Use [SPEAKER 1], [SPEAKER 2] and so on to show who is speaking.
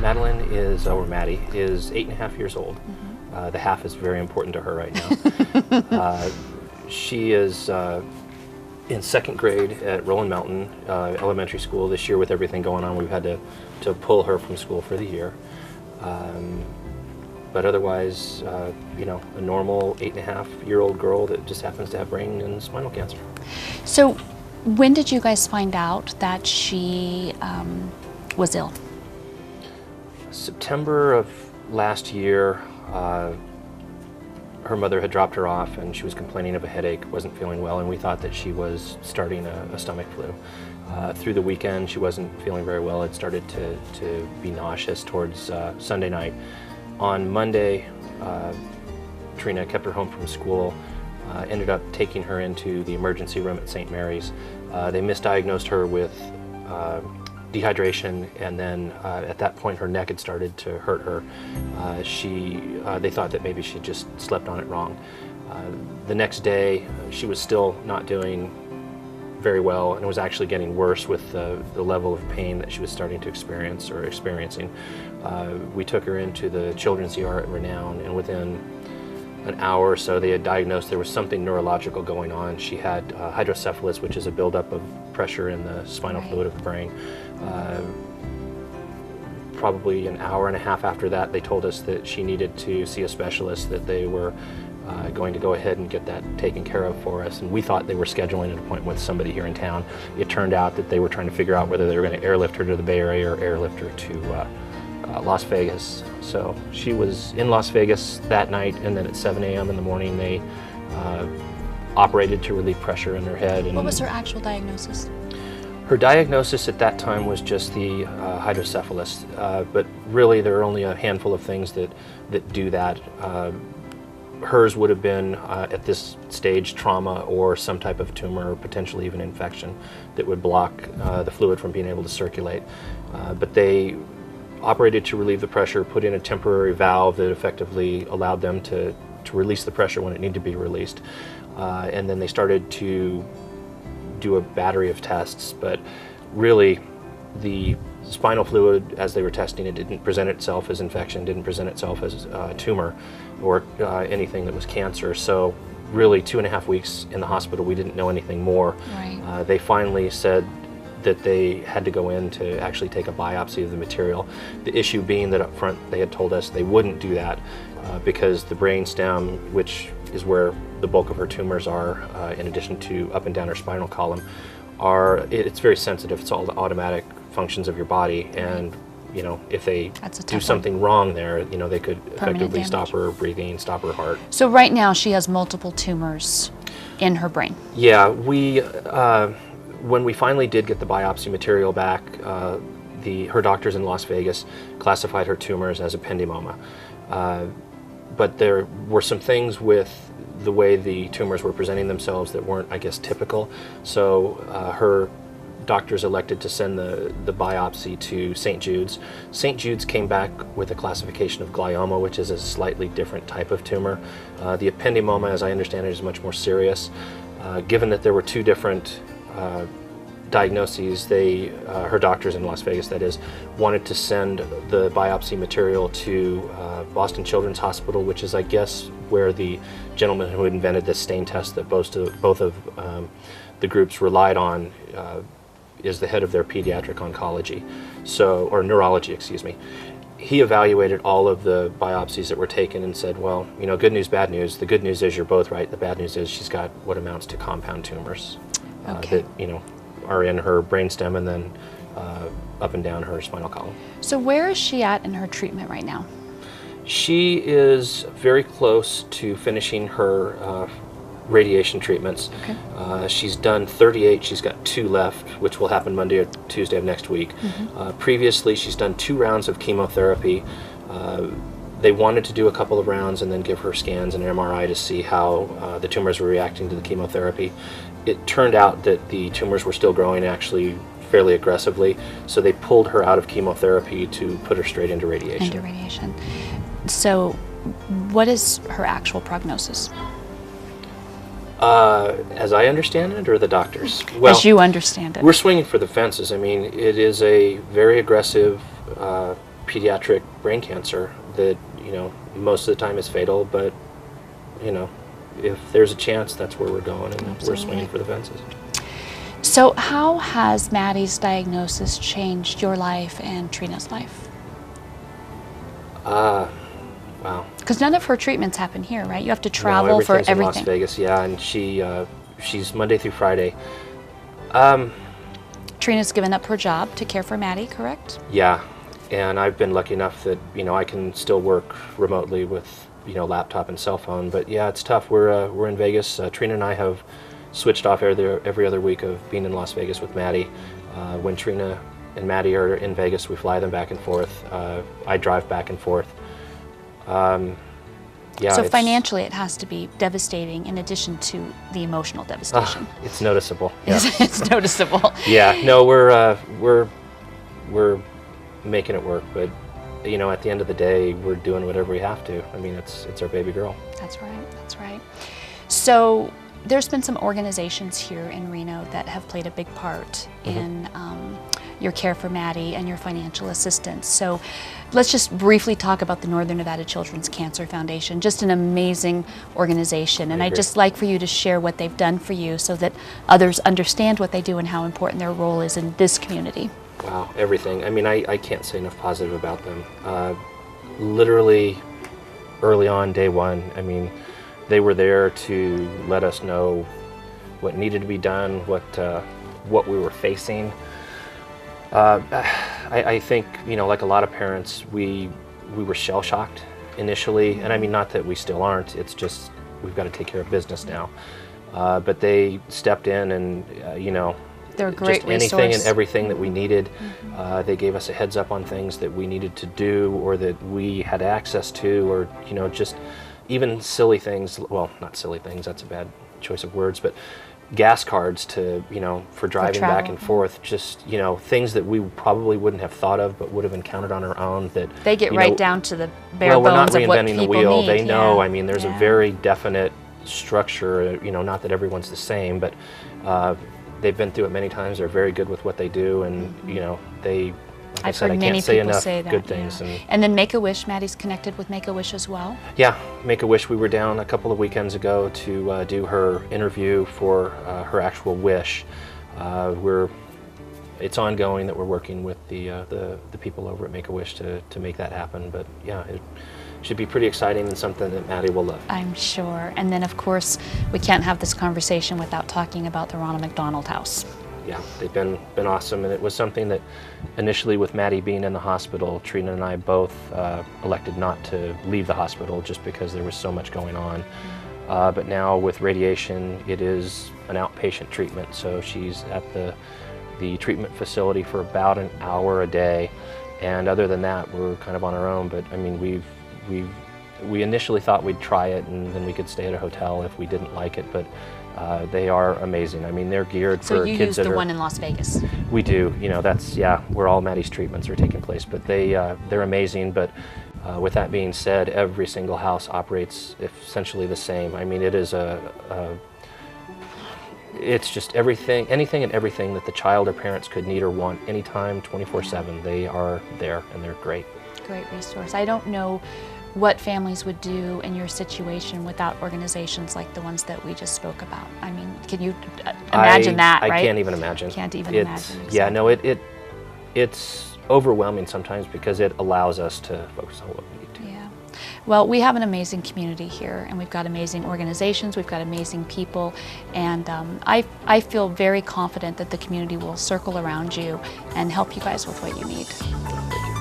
[SPEAKER 1] Madeline is, or Maddie, is 8.5 years old. The half is very important to her right now. She is in 2nd grade at Rolling Mountain Elementary School. This year, with everything going on, we've had to pull her from school for the year. But otherwise, you know, a normal 8.5-year-old girl that just happens to have brain and spinal cancer.
[SPEAKER 2] So when did you guys find out that she was ill?
[SPEAKER 1] September of last year, her mother had dropped her off and she was complaining of a headache, wasn't feeling well, and we thought that she was starting a stomach flu. Through the weekend, she wasn't feeling very well. It started to be nauseous towards Sunday night. On Monday, Trina kept her home from school, ended up taking her into the emergency room at St. Mary's. They misdiagnosed her with dehydration, and then at that point her neck had started to hurt her. They thought that maybe she just slept on it wrong. The next day she was still not doing very well, and it was actually getting worse with the level of pain that she was starting to experience or experiencing. We took her into the children's ER at Renown, and within an hour or so they had diagnosed there was something neurological going on. She had hydrocephalus, which is a buildup of pressure in the spinal fluid of the brain. Probably an hour and a half after that, they told us that she needed to see a specialist, that they were going to go ahead and get that taken care of for us. And we thought they were scheduling an appointment with somebody here in town. It turned out that they were trying to figure out whether they were going to airlift her to the Bay Area or airlift her to Las Vegas. So she was in Las Vegas that night, and then at 7 a.m. in the morning they operated to relieve pressure in her head. And
[SPEAKER 2] what was her actual diagnosis?
[SPEAKER 1] Her diagnosis at that time was just the hydrocephalus, but really there are only a handful of things that do that. Hers would have been, at this stage, trauma or some type of tumor, or potentially even infection that would block the fluid from being able to circulate. But they operated to relieve the pressure, put in a temporary valve that effectively allowed them to release the pressure when it needed to be released. And then they started to do a battery of tests, but really the spinal fluid, as they were testing it, didn't present itself as infection, didn't present itself as tumor or anything that was cancer. So really 2.5 weeks in the hospital, we didn't know anything more.
[SPEAKER 2] Right.
[SPEAKER 1] They finally said that they had to go in to actually take a biopsy of the material. The issue being that up front they had told us they wouldn't do that because the brain stem, which is where the bulk of her tumors are, in addition to up and down her spinal column, it's very sensitive. It's all the automatic functions of your body, and you know, if they do something wrong there, you know, they could effectively stop her breathing, stop her heart.
[SPEAKER 2] So right now she has multiple tumors in her brain.
[SPEAKER 1] Yeah, when we finally did get the biopsy material back, her doctors in Las Vegas classified her tumors as ependymoma. But there were some things with the way the tumors were presenting themselves that weren't, I guess, typical. So her doctors elected to send the biopsy to St. Jude's. St. Jude's came back with a classification of glioma, which is a slightly different type of tumor. The ependymoma, as I understand it, is much more serious. Given that there were two different diagnoses, her doctors in Las Vegas, that is, wanted to send the biopsy material to Boston Children's Hospital, which is, I guess, where the gentleman who invented this stain test that both of the groups relied on is the head of their pediatric oncology, or neurology, excuse me. He evaluated all of the biopsies that were taken and said, well, you know, good news, bad news. The good news is you're both right. The bad news is she's got what amounts to compound tumors that, you know, are in her brainstem and then up and down her spinal column.
[SPEAKER 2] So where is she at in her treatment right now?
[SPEAKER 1] She is very close to finishing her radiation treatments. Okay. She's done 38. She's got 2 left, which will happen Monday or Tuesday of next week. Mm-hmm. Previously, she's done 2 rounds of chemotherapy. They wanted to do a couple of rounds and then give her scans and MRI to see how the tumors were reacting to the chemotherapy. It turned out that the tumors were still growing, actually fairly aggressively, so they pulled her out of chemotherapy to put her straight into radiation.
[SPEAKER 2] So what is her actual prognosis?
[SPEAKER 1] As I understand it, or the doctors? Well,
[SPEAKER 2] as you understand it.
[SPEAKER 1] We're swinging for the fences. I mean, it is a very aggressive pediatric brain cancer that, most of the time is fatal, but, if there's a chance, that's where we're going, and
[SPEAKER 2] Absolutely.
[SPEAKER 1] we're swinging for the fences.
[SPEAKER 2] So how has Maddie's diagnosis changed your life and Trina's life?
[SPEAKER 1] Wow.
[SPEAKER 2] Because none of her treatments happen here, right? You have to
[SPEAKER 1] No,
[SPEAKER 2] travel for
[SPEAKER 1] everything's in Las
[SPEAKER 2] everything.
[SPEAKER 1] Vegas, yeah, and she's Monday through Friday.
[SPEAKER 2] Trina's given up her job to care for Maddie, correct?
[SPEAKER 1] Yeah, and I've been lucky enough that, I can still work remotely with, laptop and cell phone, but yeah, it's tough. We're in Vegas. Trina and I have switched off every other week of being in Las Vegas with Maddie. When Trina and Maddie are in Vegas, we fly them back and forth. I drive back and forth. Yeah,
[SPEAKER 2] So financially, it has to be devastating in addition to the emotional devastation.
[SPEAKER 1] it's noticeable. Yeah.
[SPEAKER 2] It's noticeable.
[SPEAKER 1] Yeah, no, we're making it work, but at the end of the day, we're doing whatever we have to. I mean, it's our baby girl.
[SPEAKER 2] That's right, that's right. So there's been some organizations here in Reno that have played a big part in your care for Maddie and your financial assistance. So let's just briefly talk about the Northern Nevada Children's Cancer Foundation, just an amazing organization. And I'd just like for you to share what they've done for you so that others understand what they do and how important their role is in this community.
[SPEAKER 1] Wow, everything. I mean, I can't say enough positive about them. Literally, early on, day one, I mean, they were there to let us know what needed to be done, what we were facing. I think, like a lot of parents, we were shell-shocked initially, and I mean, not that we still aren't, it's just we've got to take care of business now. But they stepped in and,
[SPEAKER 2] They're a great
[SPEAKER 1] just anything
[SPEAKER 2] resource.
[SPEAKER 1] and everything that we needed. They gave us a heads up on things that we needed to do or that we had access to, or, just even silly things. Well, not silly things, that's a bad choice of words, but gas cards to, for driving back and forth, just, things that we probably wouldn't have thought of but would have encountered on our own. That
[SPEAKER 2] They get right down to the bare
[SPEAKER 1] we're not
[SPEAKER 2] bones of what
[SPEAKER 1] reinventing
[SPEAKER 2] people
[SPEAKER 1] the wheel.
[SPEAKER 2] need.
[SPEAKER 1] They know.
[SPEAKER 2] Yeah.
[SPEAKER 1] I mean, there's
[SPEAKER 2] Yeah.
[SPEAKER 1] a very definite structure, not that everyone's the same, but they've been through it many times. They're very good with what they do, and they. Like
[SPEAKER 2] I've
[SPEAKER 1] I said,
[SPEAKER 2] heard
[SPEAKER 1] I
[SPEAKER 2] many
[SPEAKER 1] can't say
[SPEAKER 2] people
[SPEAKER 1] enough
[SPEAKER 2] say that.
[SPEAKER 1] good things.
[SPEAKER 2] Yeah. And then Make-A-Wish, Maddie's connected with Make-A-Wish as well.
[SPEAKER 1] Yeah, Make-A-Wish. We were down a couple of weekends ago to do her interview for her actual wish. It's ongoing that we're working with the people over at Make-A-Wish to make that happen. But yeah, it should be pretty exciting and something that Maddie will love.
[SPEAKER 2] I'm sure. And then, of course, we can't have this conversation without talking about the Ronald McDonald House.
[SPEAKER 1] Yeah, they've been awesome, and it was something that initially, with Maddie being in the hospital, Trina and I both elected not to leave the hospital just because there was so much going on. But now with radiation, it is an outpatient treatment, so she's at the treatment facility for about an hour a day, and other than that, we're kind of on our own. But I mean, we initially thought we'd try it, and then we could stay at a hotel if we didn't like it, but. They are amazing. I mean, they're geared for kids that are...
[SPEAKER 2] So you use the one in Las Vegas?
[SPEAKER 1] We do. That's, where all Maddie's treatments are taking place. But they're amazing. But with that being said, every single house operates essentially the same. I mean, it is it's just everything, anything and everything that the child or parents could need or want anytime, 24/7. They are there, and they're great.
[SPEAKER 2] Great resource. I don't know what families would do in your situation without organizations like the ones that we just spoke about. I mean, can you imagine that, right?
[SPEAKER 1] I can't even imagine.
[SPEAKER 2] Can't even imagine.
[SPEAKER 1] Yeah, no, it's overwhelming sometimes because it allows us to focus on what we need to.
[SPEAKER 2] Yeah. Well, we have an amazing community here, and we've got amazing organizations, we've got amazing people, and I feel very confident that the community will circle around you and help you guys with what you need.
[SPEAKER 1] Thank you.